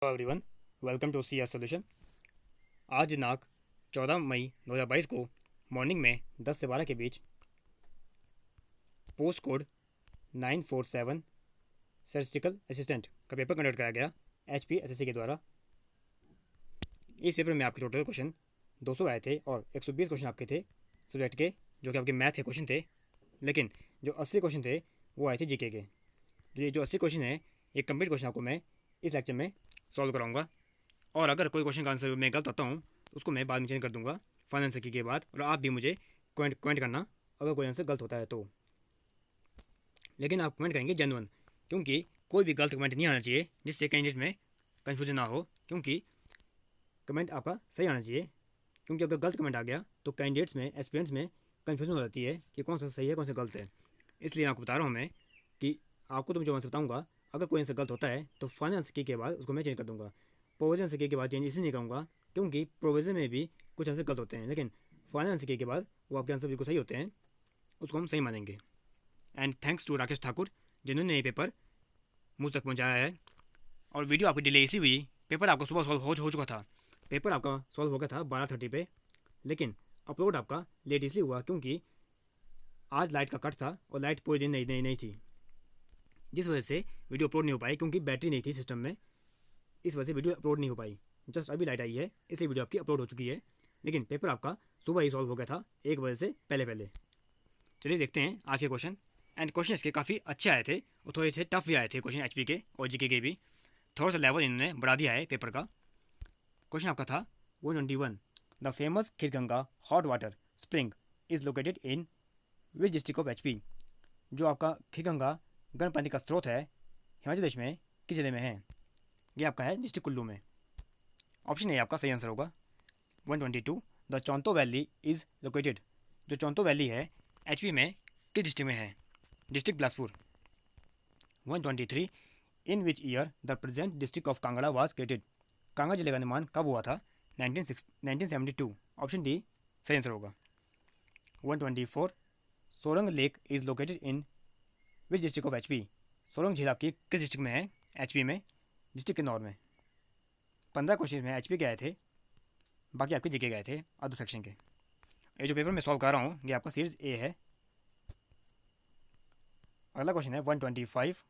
Hello everyone, welcome to C S solution. आज दिनांक 14 मई 2022 को मॉर्निंग में 10 से 12 के बीच पोस्ट कोड 947 स्टैटिस्टिकल असिस्टेंट का पेपर कंडक्ट कराया गया HPSSC के द्वारा। इस पेपर में आपके टोटल क्वेश्चन 200 आए थे और 120 क्वेश्चन आपके थे सब्जेक्ट के, जो कि आपके मैथ के क्वेश्चन थे। लेकिन जो 80 क्वेश्चन थे वो आए थे जीके के। तो ये जो 80 क्वेश्चन है, ये कंप्लीट क्वेश्चन आपको मैं इस लेक्चर में सॉल्व कराऊंगा। और अगर कोई क्वेश्चन का आंसर मैं गलत आता हूँ तो उसको मैं बाद में चेंज कर दूंगा फाइनल से के बाद, और आप भी मुझे कमेंट करना अगर कोई आंसर गलत होता है तो। लेकिन आप कमेंट करेंगे जेन्युइन, क्योंकि कोई भी गलत कमेंट नहीं आना चाहिए जिससे कैंडिडेट में कन्फ्यूजन ना हो। क्योंकि कमेंट आपका सही आना चाहिए, क्योंकि अगर गलत कमेंट आ गया तो कैंडिडेट्स में, एस्पिरेंट्स में कन्फ्यूजन हो जाती है कि कौन सा सही है कौन सा गलत है। इसलिए आपको बता रहा हूँ मैं कि आपको तो जो आंसर बताऊँगा, अगर कोई आंसर गलत होता है तो फाइनल आंसर के बाद उसको मैं चेंज कर दूँगा। प्रोविजन आंसर के बाद चेंज इसलिए नहीं करूँगा क्योंकि प्रोविजन में भी कुछ आंसर गलत होते हैं, लेकिन फाइनल आंसर के बाद वो आपके आंसर बिल्कुल सही होते हैं, उसको हम सही मानेंगे। And thanks to Rakesh Thakur जिन्होंने ये पेपर मुझ तक पहुँचाया है। और वीडियो आपकी डिले इसी हुई, पेपर आपका सुबह सॉल्व हो चुका था। पेपर आपका सॉल्व हो गया था 12:30 पे, लेकिन अपलोड आपका लेट इसलिए हुआ क्योंकि आज लाइट का कट था और लाइट पूरे दिन नहीं थी, जिस वजह से वीडियो अपलोड नहीं हो पाई, क्योंकि बैटरी नहीं थी सिस्टम में। इस वजह से वीडियो अपलोड नहीं हो पाई। जस्ट अभी लाइट आई है इसलिए वीडियो आपकी अपलोड हो चुकी है, लेकिन पेपर आपका सुबह ही सॉल्व हो गया था 1 बजे से पहले। चलिए देखते हैं आज के क्वेश्चन। एंड क्वेश्चन इसके काफ़ी अच्छे आए थे और थोड़े से टफ भी आए थे क्वेश्चन HP के और GK के भी। थोड़ा सा लेवल इन्होंने बढ़ा दिया है पेपर का। क्वेश्चन आपका था 121, the famous Kheerganga hot water spring is located in which district of HP। जो आपका खीरगंगा गर्म पानी का स्रोत है हिमाचल प्रदेश में किस जिले में है? ये आपका है डिस्ट्रिक्ट कुल्लू में। ऑप्शन ए आपका सही आंसर होगा। 122, the Chaunto valley is located. जो चौंतो वैली है HP में किस डिस्ट्रिक्ट में है? District Bilaspur. 123, in which year the present district of Kangra was created. Kangra जिले का निर्माण कब हुआ था? 1972। ऑप्शन डी सही आंसर होगा। 124, Sorang lake is located in which district of HP। Sorang झील आपकी किस डिस्ट्रिक्ट में है? HP में डिस्ट्रिक्ट किन्नौर में। 15 क्वेश्चन में HP के आए थे, बाकी आपके जीके गए थे अदर सेक्शन के। ये जो पेपर मैं सॉल्व कर रहा हूँ ये आपका सीरीज A है। अगला क्वेश्चन है 125।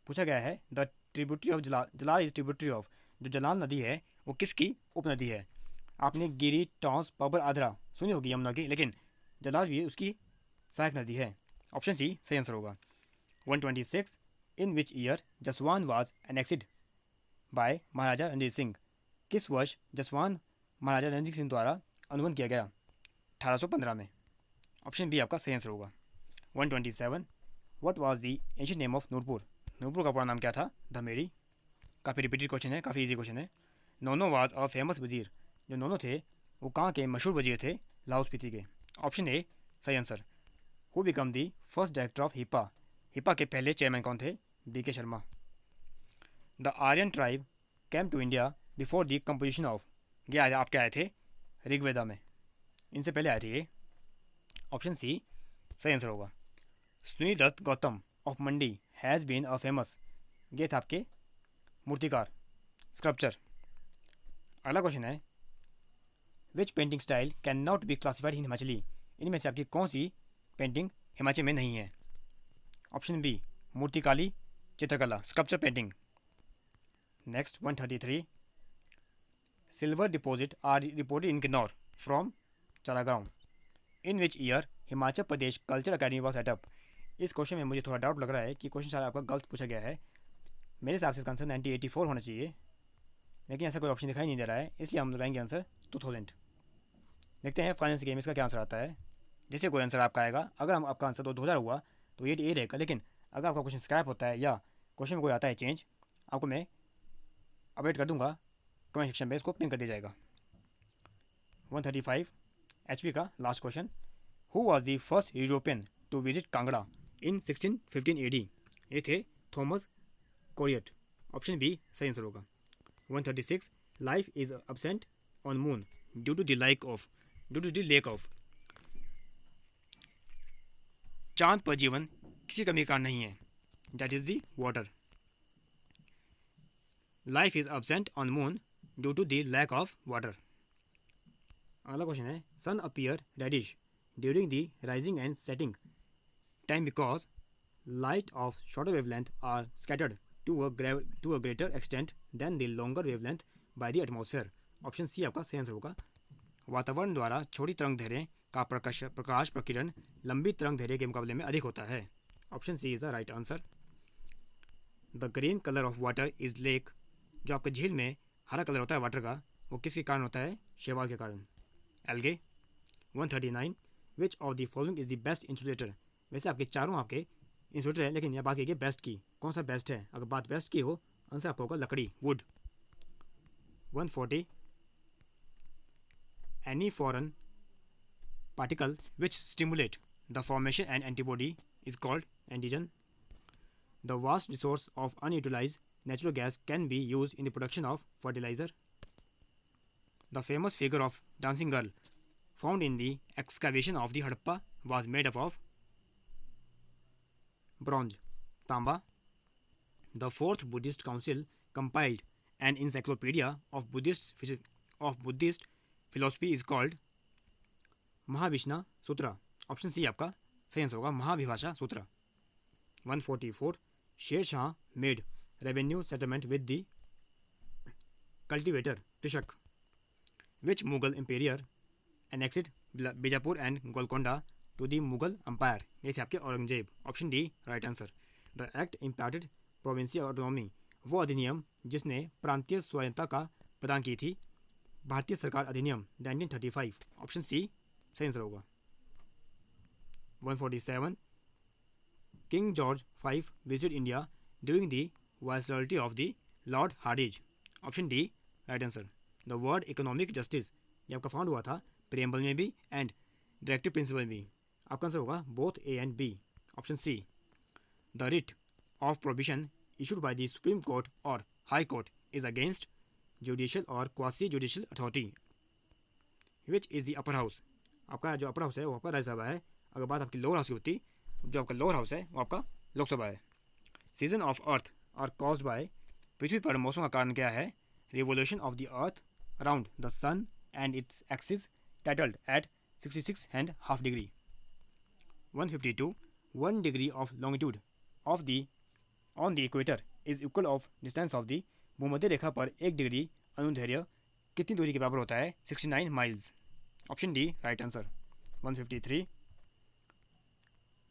पूछा गया है the tributary of Jalal is tributary of. जो जलाल नदी है वो किसकी उपनदी है? आपने गिरी, टॉन्स, पबर, आदरा सुनी होगी यमुना की, लेकिन जलाल भी उसकी सहायक नदी है। ऑप्शन सी सही आंसर होगा। 126, in which year Jaswan was annexed by Maharaja Ranjit Singh. किस वर्ष जसवान महाराजा रणजीत सिंह द्वारा अनुबंध किया गया? 1815 में। ऑप्शन बी आपका सही आंसर होगा। 127, what was the ancient name of Nurpur. Nurpur का पूरा नाम क्या था? धमेरी। काफ़ी रिपीटेड क्वेश्चन है, काफ़ी इजी क्वेश्चन है। नोनो वाज अ फेमस वजीर। जो नोनो थे वो कहाँ के मशहूर वजीर थे? लाहौल स्पीति के। ऑप्शन ए सही answer. Who become the first director of HIPA. HIPA के पहले चेयरमैन कौन थे? BK शर्मा। The Aryan tribe came to India before the composition of. ये आपके आए थे ऋग्वेदा में, इनसे पहले आए थे ये। ऑप्शन सी सही आंसर होगा। Sunidatt Gautam of Mandi has been a famous. ये थे आपके मूर्तिकार, स्कल्पचर। अगला क्वेश्चन है which painting style can not be classified in Himachali. इनमें से आपकी कौन सी पेंटिंग हिमाचल में नहीं है? ऑप्शन बी मूर्तिकाली, चित्रकला, sculpture painting. Next 133, silver deposit are reported in Kinnaur from Charagaon. In which year Himachal Pradesh culture academy was set up. इस क्वेश्चन में मुझे थोड़ा डाउट लग रहा है कि क्वेश्चन शायद आपका गलत पूछा गया है। मेरे हिसाब से इसका आंसर 1984 होना चाहिए, लेकिन ऐसा कोई ऑप्शन दिखाई नहीं दे रहा है, इसलिए हम लगाएंगे आंसर 2000। देखते हैं फाइनेंस गेम इसका क्या आंसर आता है। जैसे कोई आंसर आपका आएगा, अगर हम आपका आंसर 2000 हुआ तो ये रहेगा, लेकिन अगर आपका क्वेश्चन स्क्रैप होता है या क्वेश्चन में कोई आता है चेंज, आपको मैं अपडेट कर दूंगा, कमेंट सेक्शन में इसको पिन कर दिया जाएगा। 135 HP का last question, who was the first European to visit Kangra in 1615 AD। ये थे थॉमस कोरियट। ऑप्शन बी सही आंसर होगा। 136, life is absent on moon due to the lack of. चांद पर जीवन किसी कमी का नहीं है, that is the water. Life is absent on moon due to the lack of water. अगला क्वेश्चन है sun appear reddish during the rising and setting time because light of shorter wavelength are scattered to a greater extent than the longer wavelength by the atmosphere। Option C आपका सही answer होगा। वातावरण द्वारा छोटी तरंग दैर्ध्य का प्रकाश प्रकीर्णन लंबी तरंग दैर्ध्य के मुकाबले में अधिक होता है। Option C is the right answer. The green colour of water is lake, जो आपके झील में हरा कलर होता है वाटर का, वो किसके कारण होता है? शैवाल के कारण। Algae. 139 which of the following is the best insulator. वैसे आपके चारों आपके इंसुलेटर है, लेकिन यह बात की बेस्ट की, कौन सा बेस्ट है? अगर बात बेस्ट की हो, आंसर आपका होगा लकड़ी, would. 140 any foreign particle which stimulate the formation and antibody is called antigen. The vast resource of unutilised natural gas can be used in the production of fertilizer. The famous figure of dancing girl found in the excavation of the Harappa was made up of bronze, tamba. The fourth Buddhist council compiled an encyclopedia of Buddhist philosophy is called Mahavibhasha Sutra. Option C आपका सही answer होगा, Mahavibhasha Sutra. 144 Sher Shah made revenue settlement with the cultivator Trishak, which Mughal emperor annexed Bijapur and Golconda to the Mughal empire। ये थे आपके Aurangzeb. Option D right answer. The act imparted provincial autonomy, वो अधिनियम जिसने प्रांतीय स्वायत्तता का प्रदान की थी, भारतीय सरकार अधिनियम 1935। ऑप्शन सी सही आंसर होगा। 147 king George V visit India during the viceroyalty of the lord Hardinge. Option D right answer. The word economic justice, ये आपका फाउंड हुआ था प्रियम्बल में भी एंड डायरेक्टिव प्रिंसिपल में। आपका आंसर होगा both A and B. Option C. The writ of prohibition issued by the supreme court और high court is against judicial और quasi judicial authority, which is the upper house. आपका जो upper house है वो आपका राज्यसभा है। अगर बात आपकी लोअर हाउस की होती, जो आपका लोअर हाउस है वो आपका लोकसभा है। Season of earth are caused by, पृथ्वी पर मौसम का कारण क्या है? Revolution of the earth around the sun and its axis titled at 66.5 degree. 152 1 degree of longitude of the on the equator is equal of distance of the, भूमध्य रेखा पर 1 डिग्री अनुदैर्ध्य कितनी दूरी के बराबर होता है? 69 miles. Option D right answer. 153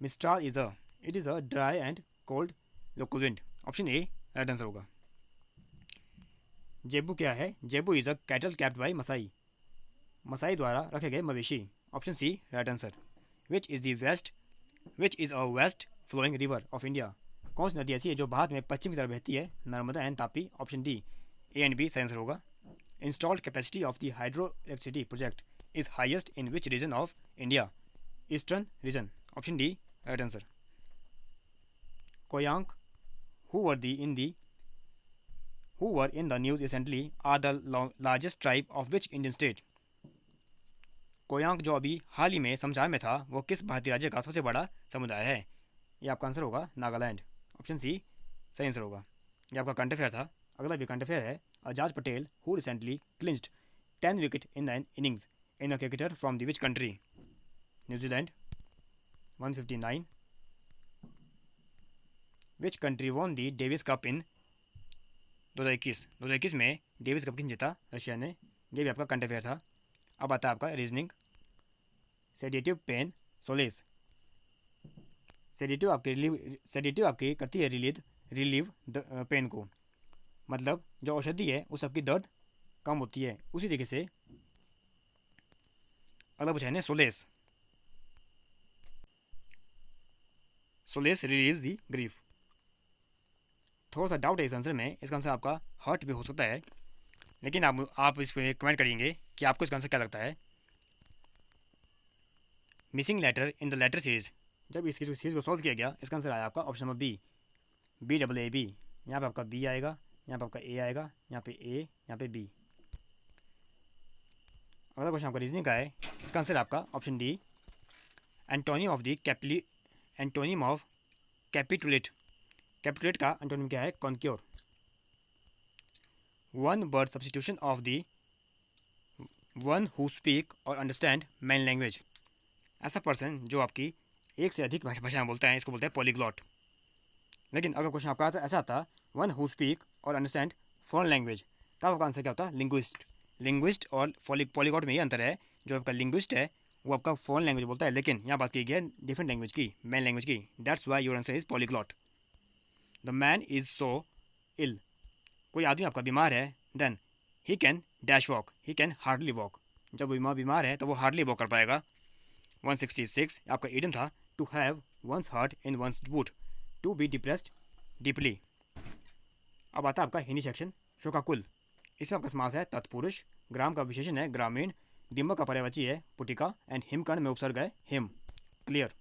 mistral it is a dry and cold local wind. Option A right answer होगा। जेबू क्या है? Zebu is a cattle kept by Masai, Masai द्वारा रखे गए मवेशी। Option C right answer. Which is a west flowing river of India. कौन सी नदी ऐसी है जो भारत में पश्चिम की तरफ बहती है? Narmada and Tapi. Option D A and B सही आंसर होगा। Installed capacity of the hydro electricity project is highest in which region of India? Eastern region. Option D right answer. कोयांक who were in the news recently are the largest tribe of which Indian state? कोयांक जो अभी हाल ही में समाचार में था, वो किस भारतीय राज्य का सबसे बड़ा समुदाय है? ये आपका आंसर होगा नागालैंड। ऑप्शन सी सही आंसर होगा। ये आपका करंट अफेयर था। अगला भी करंट अफेयर है। Ajaz Patel who recently clinched 10 wicket in an innings in a cricketer from the which country? New Zealand. 159 which country won the Davis cup in 2021 में डेविस कप किन जीता? रशिया ने। ये भी आपका करंट अफेयर था। अब आता है आपका reasoning. Sedative pain solace, sedative आपकी करती है रिलीव पेन को, मतलब जो औषधि है उस सबकी दर्द कम होती है। उसी तरीके से अगला पूछा है सोलेस रिलीव्स दी ग्रीफ। थोड़ा सा डाउट है इस आंसर में। इसका आंसर आपका हर्ट भी हो सकता है, लेकिन आप इस पर कमेंट करेंगे कि आपको इसका आंसर क्या लगता है। Missing letter in the letter series, जब इसकी जो सीरीज को सॉल्व किया गया, इसका आंसर आया आपका ऑप्शन नंबर बी, BAAB। यहाँ पे आपका बी आएगा, यहाँ पे आपका ए आएगा, यहाँ पे ए, यहाँ पे बी। अगला क्वेश्चन आपका रीजनिंग का है। इसका आंसर आपका option D, antonym of capitulate. Capitulate का एंटोनिम क्या है? Conquer. One word substitution of the one who speak और अंडरस्टैंड मैन लैंग्वेज। ऐसा पर्सन जो आपकी एक से अधिक भाषाएं बोलता है, इसको बोलते हैं पॉलीग्लॉट। लेकिन अगर क्वेश्चन आपका ऐसा आता वन हु स्पीक और अंडरस्टैंड फॉरेन लैंग्वेज, तब आपका आंसर क्या होता है? लिंग्विस्ट। लिंग्विस्ट और पॉलीग्लॉट में ये अंतर है, जो आपका लिंग्विस्ट है वो आपका फॉरेन लैंग्वेज बोलता है, लेकिन यहाँ बात की गई है डिफरेंट लैंग्वेज की, मैन लैंग्वेज की। That's why your answer is polyglot. The man is so ill. कोई आदमी आपका बीमार है, then he can dash walk, he can hardly walk. जब वो बीमार है तो वो हार्डली वॉक कर पाएगा। 166 आपका इडियम था, to have one's heart in one's boot, to be depressed deeply. अब आता है आपका हिंदी सेक्शन, शोकाकुल। इसमें आपका समास है तत्पुरुष, ग्राम का विशेषण है ग्रामीण, दिमक का पर्यायवाची है पुटिका, एंड हिमकर्ण में उपसर्ग है हिम। क्लियर।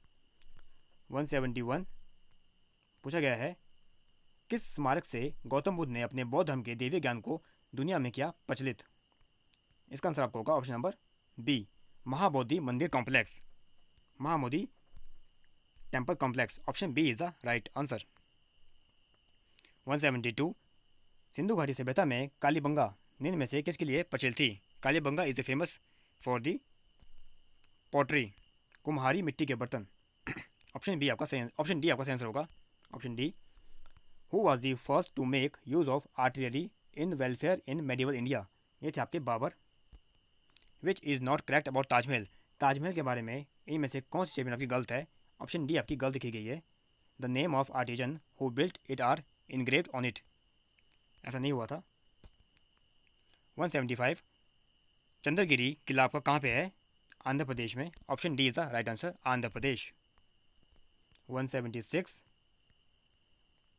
171 पूछा गया है, किस स्मारक से गौतम बुद्ध ने अपने बौद्ध धर्म के दैवीय ज्ञान को दुनिया में किया प्रचलित? इसका आंसर आपको होगा ऑप्शन नंबर बी, महाबोधि मंदिर complex, Mahabodhi temple complex. Option B is the right answer. 172 सिंधु घाटी सभ्यता में कालीबंगा निम्न में से किसके लिए प्रचलित थी? Kalibangan is the famous for the pottery, कुम्हारी मिट्टी के बर्तन। ऑप्शन डी आपका सही आंसर होगा, option D. Who was the first to make use of artillery in welfare in medieval India? ये थे आपके Babur. Which is not correct about Taj Mahal? Taj Mahal के बारे में इनमें से कौन सी स्टेटमेंट आपकी गलत है? ऑप्शन डी आपकी गलत लिखी गई है, the name of artisan who built it are engraved on it. ऐसा नहीं हुआ था। 175 चंद्रगिरी किला आपका कहाँ पे है? आंध्र प्रदेश में। Option D is the right answer, Andhra Pradesh. 176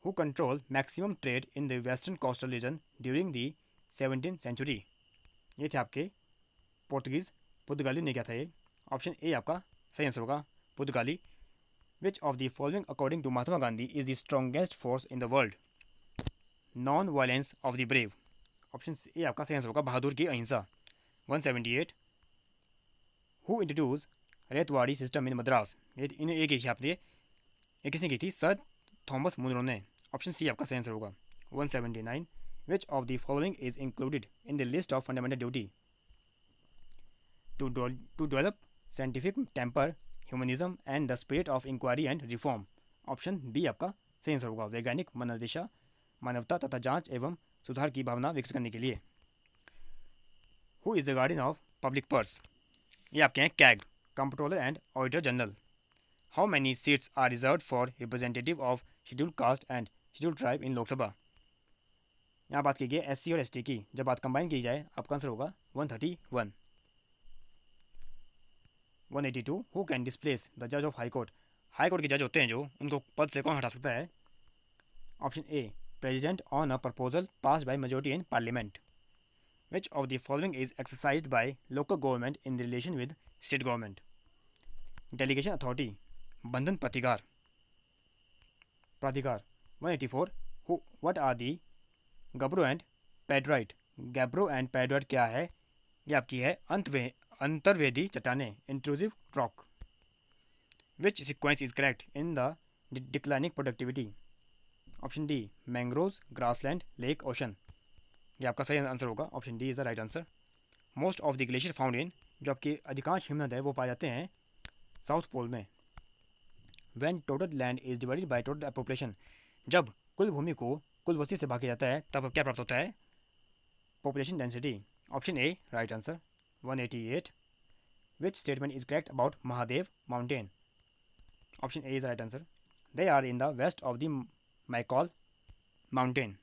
who control maximum trade in the western coastal region during the 17th century? ये थे आपके पुर्तगाली ने क्या था ये? ऑप्शन ए आपका सही आंसर होगा, पुर्तगाली। Which of the following according to Mahatma Gandhi is the strongest force in the world? Non violence of the brave. Option A आपका सही आंसर होगा, बहादुर की अहिंसा। 178 who introduce Ryotwari system in Madras? ये इन्हें एक ही आपने, ये किसने की थी? सर थॉमस मुनरो ने। ऑप्शन सी आपका सही आंसर होगा। 179 which of the following is included in the list of fundamental duty? To develop scientific temper, humanism and the spirit of inquiry and reform. Option B आपका सही answer होगा, वैज्ञानिक मनोदशा, मानवता तथा जांच एवं सुधार की भावना विकसित करने के लिए। Who is the guardian of public purse? ये आपके हैं CAG, comptroller and auditor general. How many seats are reserve for representative of scheduled caste and scheduled tribe in Lok Sabha? यहाँ बात की गई एससी और एसटी की, जब बात कंबाइन की जाए आपका आंसर होगा 131। 182 हु कैन डिस्प्लेस द जज of high court? High court के जज होते हैं जो, उनको पद से कौन हटा सकता है? Option A president on a proposal pass by majority in parliament. Which of the following is exercised by local government in relation with state government? Delegation authority, बंधन प्राधिकार। 184 what are the gabbro and peridotite? Gabbro and peridotite क्या है? ये आपकी है अंतर्वेदी चट्टाने, intrusive rock. Which sequence is correct in the declining productivity? Option D mangroves, grassland, lake, ocean. ये आपका सही आंसर होगा, option D is the right answer. Most of the glacier found in, जो आपकी अधिकांश हिमनद है वो पाए जाते हैं साउथ पोल में। When total land is divided by total population? जब कुल भूमि को कुल वस्तु से भागा जाता है तब क्या प्राप्त होता है? Population density. Option A right answer. 188 which statement is correct about Mahadev mountain? Option A is the right answer. They are in the west of the Maikal mountain,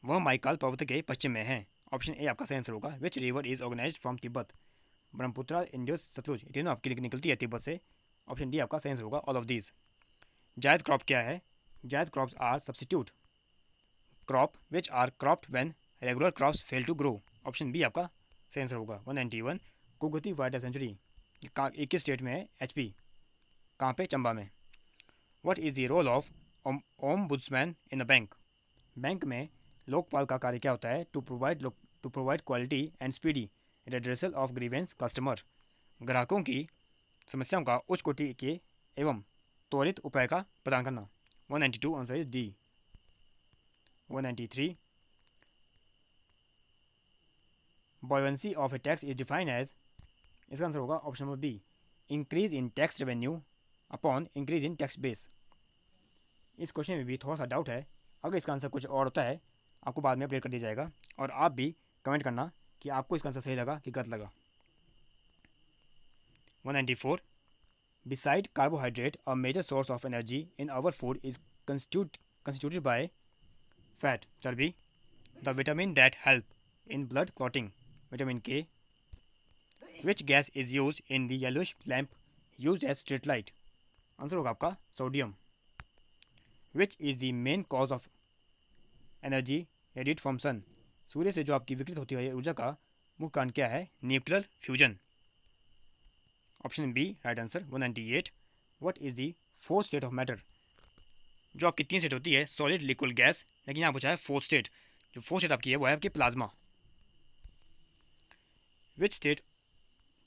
वह माइकॉल पर्वत के पश्चिम में है। ऑप्शन ए आपका सही आंसर होगा। Which river is organise from Tibet? Brahmaputra, Indus, Sutlej, ये तीनों आपकी निकलती है तिब्बत से। ऑप्शन डी आपका सही आंसर होगा, all of these. Zaid crop क्या है? Zaid crops are substitute crop which are cropped when regular crops fail to grow. Option B आपका सही आंसर होगा। 191 कुगती वाइल्ड लाइफ सेंचुरी किस स्टेट में है? एचपी। कहाँ पे? चंबा में। What is the role of ombudsman in a bank? Bank में लोकपाल का कार्य क्या होता है? To provide quality and speedy redressal of grievance customer, ग्राहकों की समस्याओं का उच्च कोटि के एवं त्वरित उपाय का प्रदान करना। 192 answer is D. 193 buoyancy of a tax is defined as, इसका आंसर होगा option number B, increase in tax revenue upon increase in tax base. इस क्वेश्चन में भी थोड़ा सा डाउट है, अगर इसका आंसर कुछ और होता है आपको बाद में अपडेट कर दिया जाएगा, और आप भी कमेंट करना कि आपको इसका आंसर सही लगा कि गलत लगा। 194, beside carbohydrate a major source of energy in our food is constituted by fat, चर्बी, the vitamin that help in blood clotting, vitamin K, which gas is used in the yellowish lamp used as street light, answer होगा आपका sodium. which is the main cause of energy radiated from sun, सूर्य से जो आपकी विकृत होती है ऊर्जा का मुख्य कारण क्या है, nuclear fusion. Option B right answer. 198, what is the fourth state of matter, जो आपकी 3 स्टेट होती है, सॉलिड, लिक्विड, गैस, लेकिन यहाँ पूछा है फोर्थ स्टेट, जो फोर्थ स्टेट आपकी है वो है आपकी plasma. Which state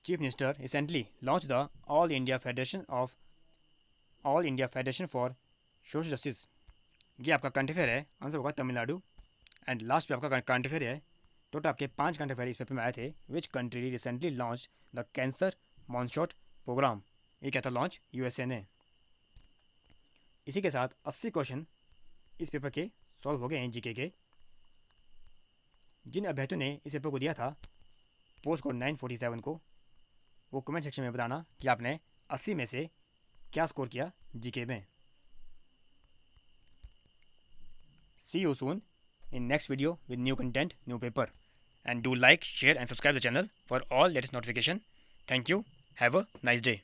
chief minister recently launch the all India federation for social justice, ये आपका करंट अफेयर है, आंसर होगा तमिलनाडु। एंड लास्ट पे आपका करंट अफेयर है, टोटल आपके 5 करंट अफेयर इस पेपर में आए थे। Which country recently launch the cancer moonshot program, ये क्या था लॉन्च, यूएसए ने। इसी के साथ 80 क्वेश्चन इस पेपर के सॉल्व हो गए हैं जीके के। जिन अभ्यर्थियों ने इस पेपर को दिया था पोस्ट कोड 947 को, वो कमेंट सेक्शन में बताना कि आपने 80 में से क्या स्कोर किया जीके में। See you soon in next video with new content, new paper. And do like, share and subscribe the channel for all latest notification. Thank you. Have a nice day.